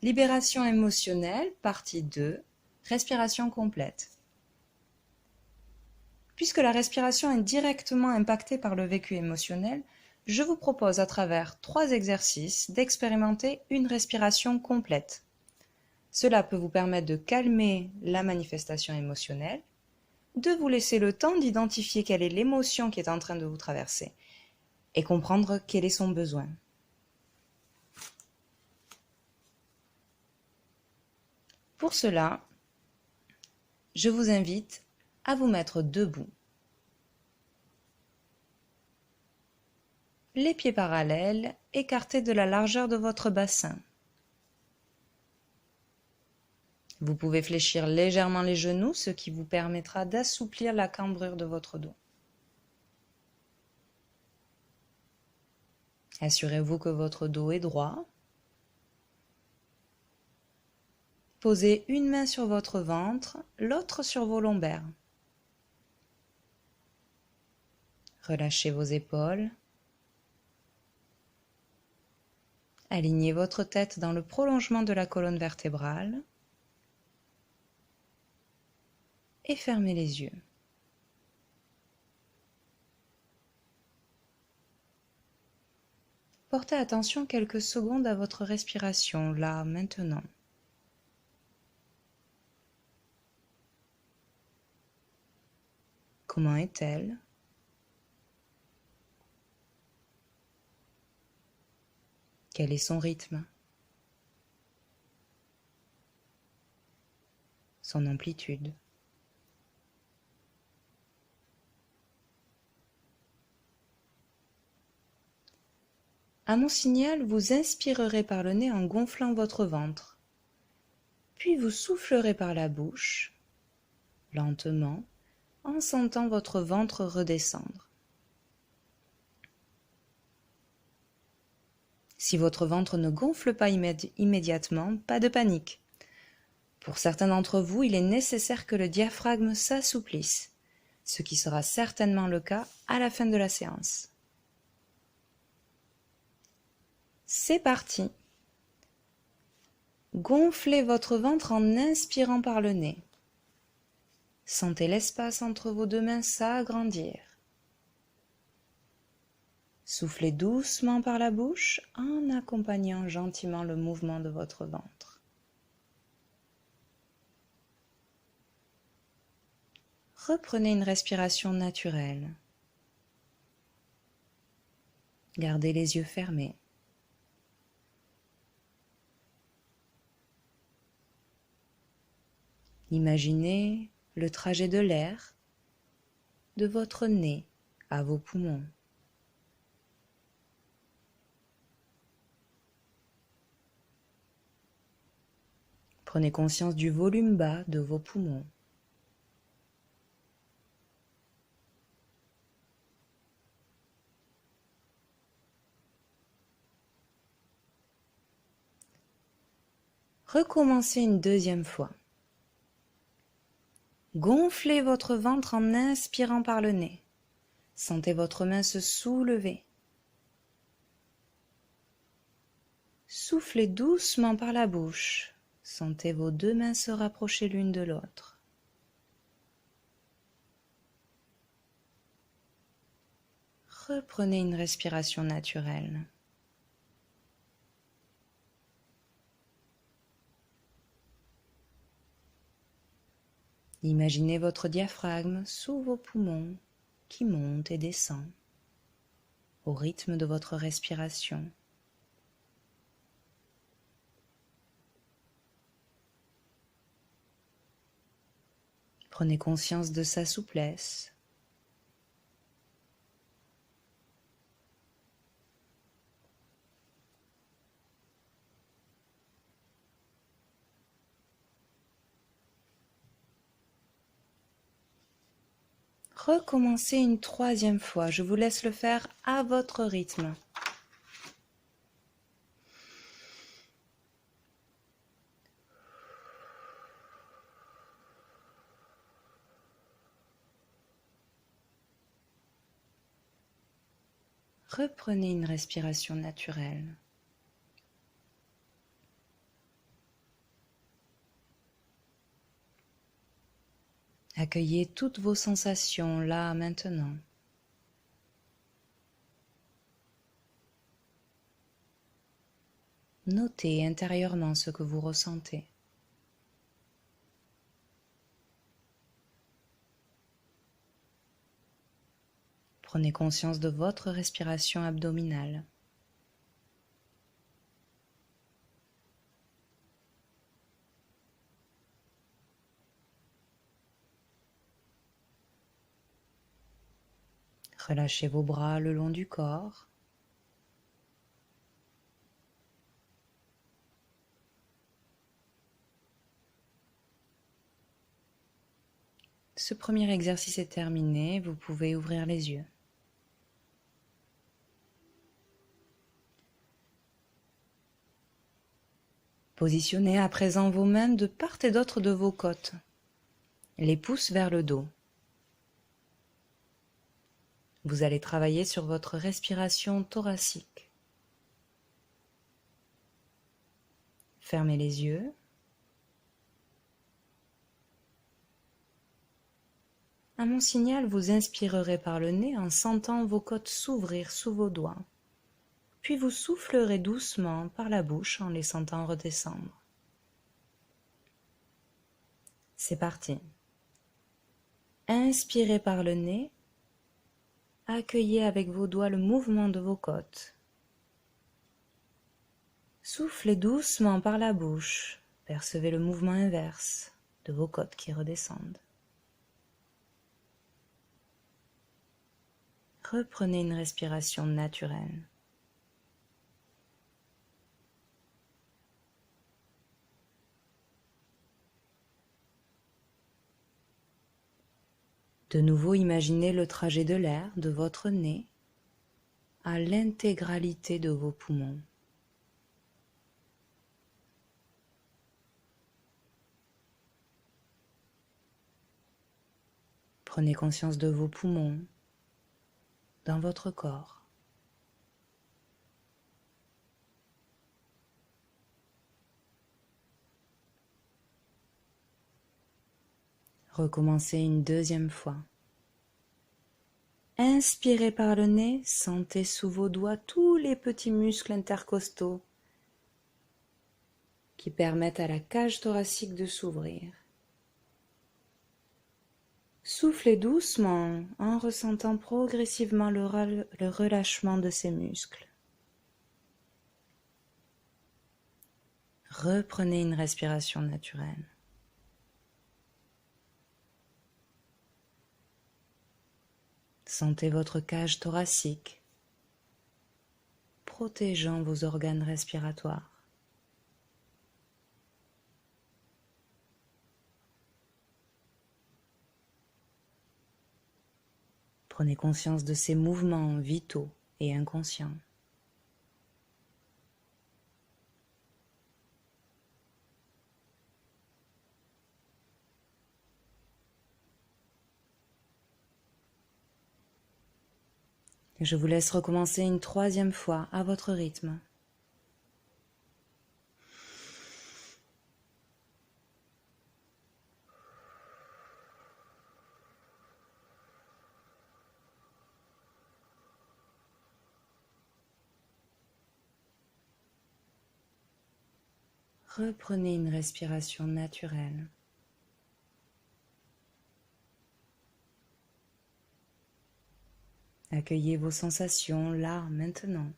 Libération émotionnelle, partie 2, respiration complète. Puisque la respiration est directement impactée par le vécu émotionnel, je vous propose à travers 3 exercices d'expérimenter une respiration complète. Cela peut vous permettre de calmer la manifestation émotionnelle, de vous laisser le temps d'identifier quelle est l'émotion qui est en train de vous traverser et comprendre quel est son besoin. Pour cela, je vous invite à vous mettre debout, les pieds parallèles, écartés de la largeur de votre bassin. Vous pouvez fléchir légèrement les genoux, ce qui vous permettra d'assouplir la cambrure de votre dos. Assurez-vous que votre dos est droit. Posez une main sur votre ventre, l'autre sur vos lombaires. Relâchez vos épaules. Alignez votre tête dans le prolongement de la colonne vertébrale. Et fermez les yeux. Portez attention quelques secondes à votre respiration, là, maintenant. Comment est-elle? Quel est son rythme? Son amplitude? À mon signal, vous inspirerez par le nez en gonflant votre ventre. Puis vous soufflerez par la bouche, lentement, en sentant votre ventre redescendre. Si votre ventre ne gonfle pas immédiatement, pas de panique. Pour certains d'entre vous, il est nécessaire que le diaphragme s'assouplisse, ce qui sera certainement le cas à la fin de la séance. C'est parti! Gonflez votre ventre en inspirant par le nez. Sentez l'espace entre vos deux mains s'agrandir. Soufflez doucement par la bouche en accompagnant gentiment le mouvement de votre ventre. Reprenez une respiration naturelle. Gardez les yeux fermés. Imaginez le trajet de l'air de votre nez à vos poumons. Prenez conscience du volume bas de vos poumons. Recommencez une deuxième fois. Gonflez votre ventre en inspirant par le nez. Sentez votre main se soulever. Soufflez doucement par la bouche. Sentez vos deux mains se rapprocher l'une de l'autre. Reprenez une respiration naturelle. Imaginez votre diaphragme sous vos poumons qui monte et descend au rythme de votre respiration. Prenez conscience de sa souplesse. Recommencez une troisième fois. Je vous laisse le faire à votre rythme. Reprenez une respiration naturelle. Accueillez toutes vos sensations là, maintenant. Notez intérieurement ce que vous ressentez. Prenez conscience de votre respiration abdominale. Relâchez vos bras le long du corps. Ce premier exercice est terminé, vous pouvez ouvrir les yeux. Positionnez à présent vos mains de part et d'autre de vos côtes, les pouces vers le dos. Vous allez travailler sur votre respiration thoracique. Fermez les yeux. À mon signal, vous inspirerez par le nez en sentant vos côtes s'ouvrir sous vos doigts. Puis vous soufflerez doucement par la bouche en les sentant redescendre. C'est parti. Inspirez par le nez. Accueillez avec vos doigts le mouvement de vos côtes. Soufflez doucement par la bouche. Percevez le mouvement inverse de vos côtes qui redescendent. Reprenez une respiration naturelle. De nouveau, imaginez le trajet de l'air de votre nez à l'intégralité de vos poumons. Prenez conscience de vos poumons dans votre corps. Recommencez une deuxième fois. Inspirez par le nez, sentez sous vos doigts tous les petits muscles intercostaux qui permettent à la cage thoracique de s'ouvrir. Soufflez doucement en ressentant progressivement le relâchement de ces muscles. Reprenez une respiration naturelle. Sentez votre cage thoracique, protégeant vos organes respiratoires. Prenez conscience de ces mouvements vitaux et inconscients. Je vous laisse recommencer une troisième fois à votre rythme. Reprenez une respiration naturelle. Accueillez vos sensations là, maintenant.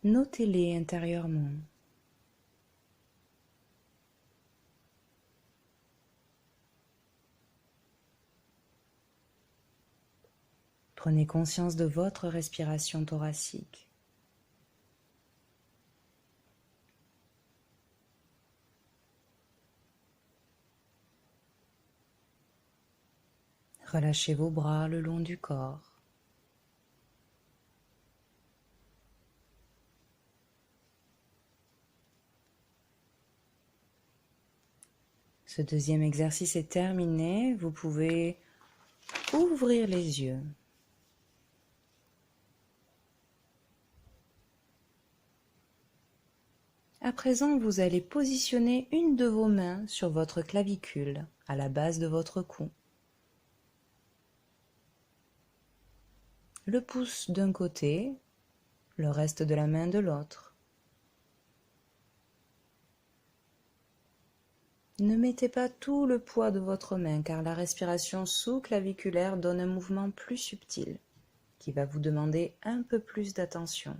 Notez-les intérieurement. Prenez conscience de votre respiration thoracique. Relâchez vos bras le long du corps. Ce deuxième exercice est terminé. Vous pouvez ouvrir les yeux. À présent, vous allez positionner une de vos mains sur votre clavicule, à la base de votre cou. Le pouce d'un côté, le reste de la main de l'autre. Ne mettez pas tout le poids de votre main car la respiration sous-claviculaire donne un mouvement plus subtil qui va vous demander un peu plus d'attention.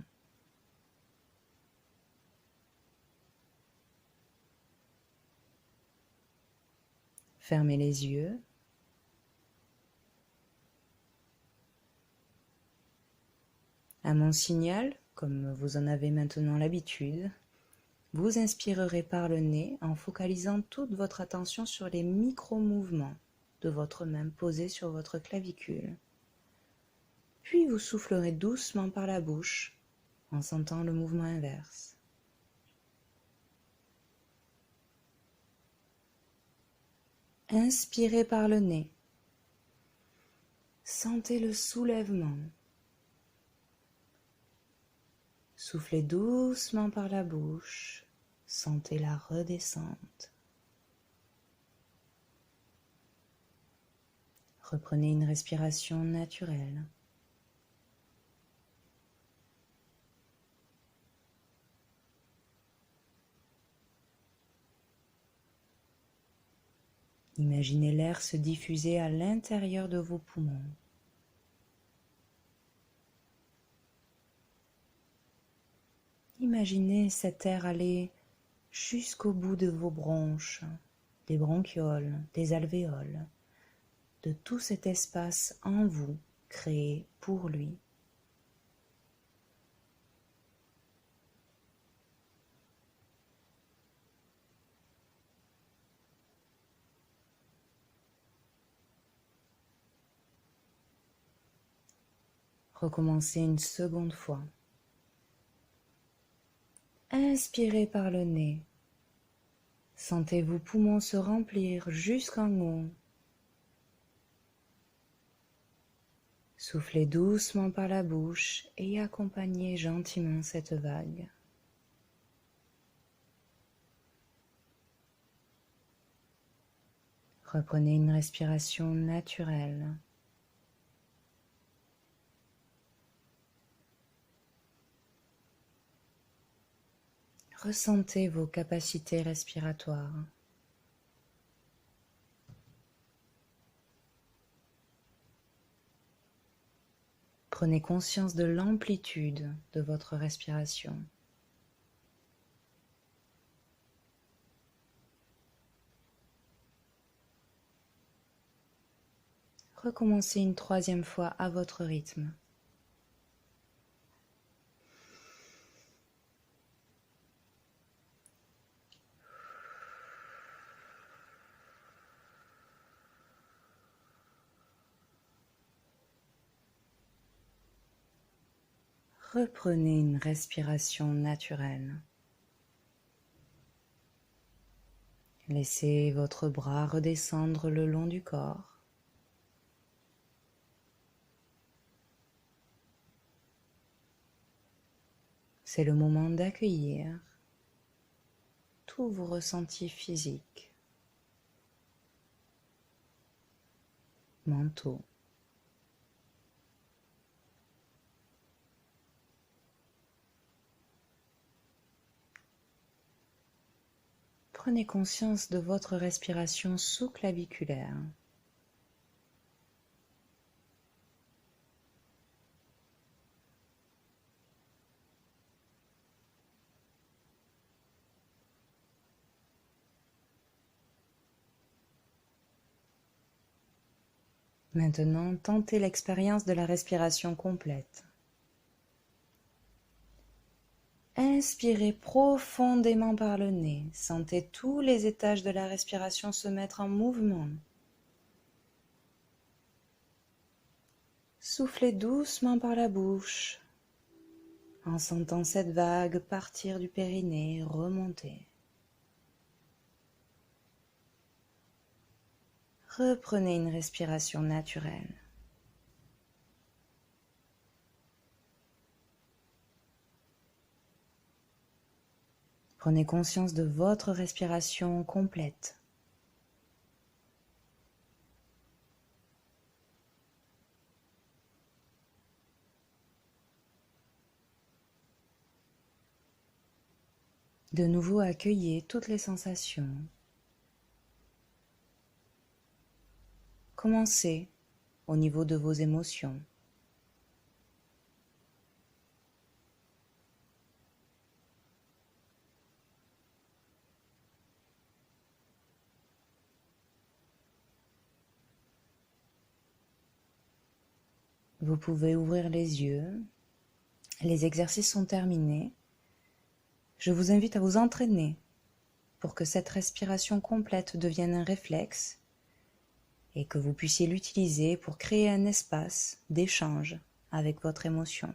Fermez les yeux. À mon signal, comme vous en avez maintenant l'habitude, vous inspirerez par le nez en focalisant toute votre attention sur les micro-mouvements de votre main posée sur votre clavicule. Puis vous soufflerez doucement par la bouche en sentant le mouvement inverse. Inspirez par le nez. Sentez le soulèvement. Soufflez doucement par la bouche. Sentez la redescente. Reprenez une respiration naturelle. Imaginez l'air se diffuser à l'intérieur de vos poumons. Imaginez cet air aller jusqu'au bout de vos bronches, des bronchioles, des alvéoles, de tout cet espace en vous créé pour lui. Recommencez une seconde fois. Inspirez par le nez. Sentez vos poumons se remplir jusqu'en haut. Soufflez doucement par la bouche et accompagnez gentiment cette vague. Reprenez une respiration naturelle. Ressentez vos capacités respiratoires. Prenez conscience de l'amplitude de votre respiration. Recommencez une troisième fois à votre rythme. Reprenez une respiration naturelle. Laissez votre bras redescendre le long du corps. C'est le moment d'accueillir tous vos ressentis physiques, mentaux. Prenez conscience de votre respiration sous-claviculaire. Maintenant, tentez l'expérience de la respiration complète. Inspirez profondément par le nez. Sentez tous les étages de la respiration se mettre en mouvement. Soufflez doucement par la bouche, en sentant cette vague partir du périnée, remonter. Reprenez une respiration naturelle. Prenez conscience de votre respiration complète. De nouveau, accueillez toutes les sensations. Commencez au niveau de vos émotions. Vous pouvez ouvrir les yeux. Les exercices sont terminés. Je vous invite à vous entraîner pour que cette respiration complète devienne un réflexe et que vous puissiez l'utiliser pour créer un espace d'échange avec votre émotion.